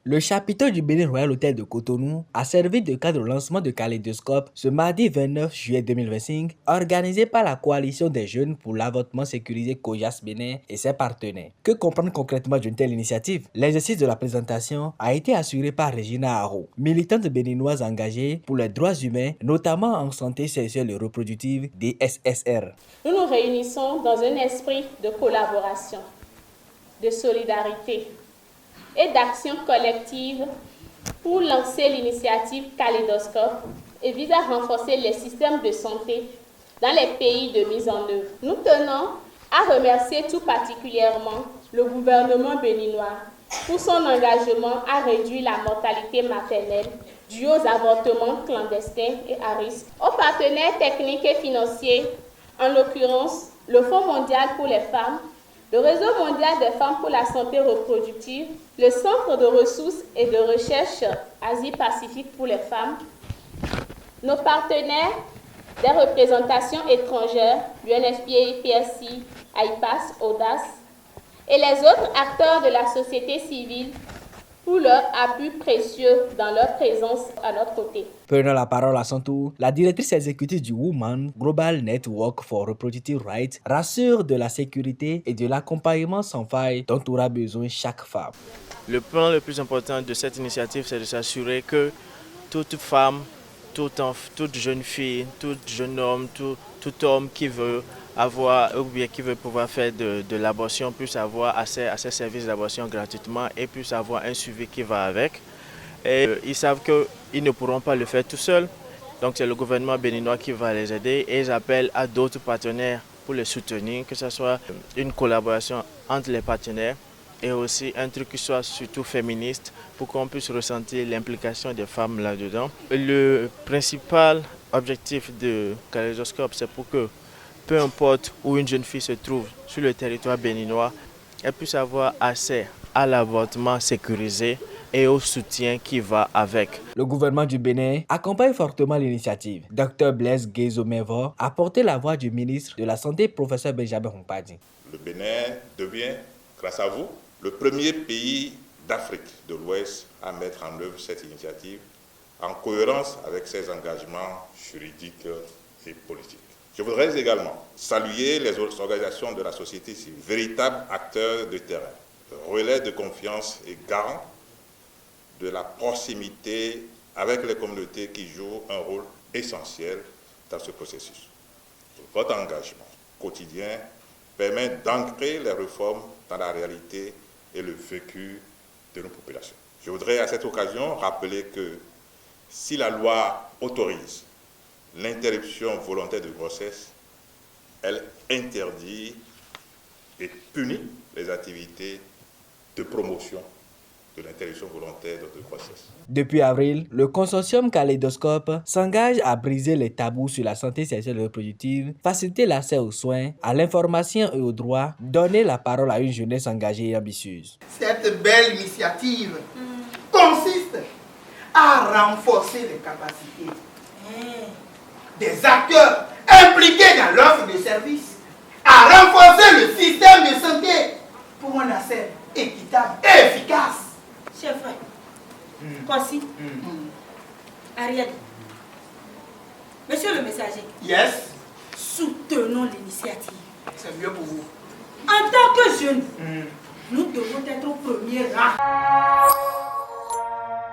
Le chapiteau du Bénin Royal Hôtel de Cotonou a servi de cadre au lancement de Kaléidoscope ce mardi 29 juillet 2025, organisé par la Coalition des jeunes pour l'avortement sécurisé COJAS Bénin et ses partenaires. Que comprendre concrètement d'une telle initiative? L'exercice de la présentation a été assuré par Regina Haro, militante béninoise engagée pour les droits humains, notamment en santé sexuelle et reproductive des SSR. Nous nous réunissons dans un esprit de collaboration, de solidarité et d'action collective pour lancer l'initiative Kaléidoscope et vise à renforcer les systèmes de santé dans les pays de mise en œuvre. Nous tenons à remercier tout particulièrement le gouvernement béninois pour son engagement à réduire la mortalité maternelle due aux avortements clandestins et à risque, aux partenaires techniques et financiers, en l'occurrence le Fonds mondial pour les femmes, le Réseau mondial des femmes pour la santé reproductive, le Centre de ressources et de recherche Asie-Pacifique pour les femmes, nos partenaires des représentations étrangères, l'UNFPA, PSI, AIPAS, AUDAS, et les autres acteurs de la société civile pour leur appui précieux dans leur présence à notre côté. Prenant la parole à son tour, la directrice exécutive du Women Global Network for Reproductive Rights rassure de la sécurité et de l'accompagnement sans faille dont aura besoin chaque femme. Le point le plus important de cette initiative, c'est de s'assurer que toute femme, toute jeune fille, tout jeune homme, tout homme qui veut avoir ou bien qui veut pouvoir faire de l'abortion puisse avoir accès à ces services d'abortion gratuitement et puisse avoir un suivi qui va avec. Et ils savent qu'ils ne pourront pas le faire tout seuls, donc c'est le gouvernement béninois qui va les aider et ils appellent à d'autres partenaires pour les soutenir, que ce soit une collaboration entre les partenaires et aussi un truc qui soit surtout féministe pour qu'on puisse ressentir l'implication des femmes là-dedans. Le principal objectif de Kaléidoscope, c'est pour que peu importe où une jeune fille se trouve sur le territoire béninois, elle puisse avoir accès à l'avortement sécurisé et au soutien qui va avec. Le gouvernement du Bénin accompagne fortement l'initiative. Dr Blaise Guézo-Menvor a porté la voix du ministre de la Santé, professeur Benjamin Humpadi. Le Bénin devient, grâce à vous, le premier pays d'Afrique de l'Ouest à mettre en œuvre cette initiative en cohérence avec ses engagements juridiques et politiques. Je voudrais également saluer les autres organisations de la société civile, véritables acteurs de terrain, relais de confiance et garants de la proximité avec les communautés qui jouent un rôle essentiel dans ce processus. Votre engagement quotidien permet d'ancrer les réformes dans la réalité et le vécu de nos populations. Je voudrais à cette occasion rappeler que si la loi autorise l'interruption volontaire de grossesse, elle interdit et punit les activités de promotion de l'interruption volontaire de grossesse. Depuis avril, le consortium Kaléidoscope s'engage à briser les tabous sur la santé sexuelle et reproductive, faciliter l'accès aux soins, à l'information et aux droits, donner la parole à une jeunesse engagée et ambitieuse. Cette belle initiative consiste à renforcer les capacités des acteurs impliqués dans l'offre de services, à renforcer le système de santé pour un accès équitable et efficace. Chef, Corsi, Ariel, monsieur le messager, Yes, soutenons l'initiative. c'est mieux pour vous. En tant que jeunes, nous devons être au premier rang.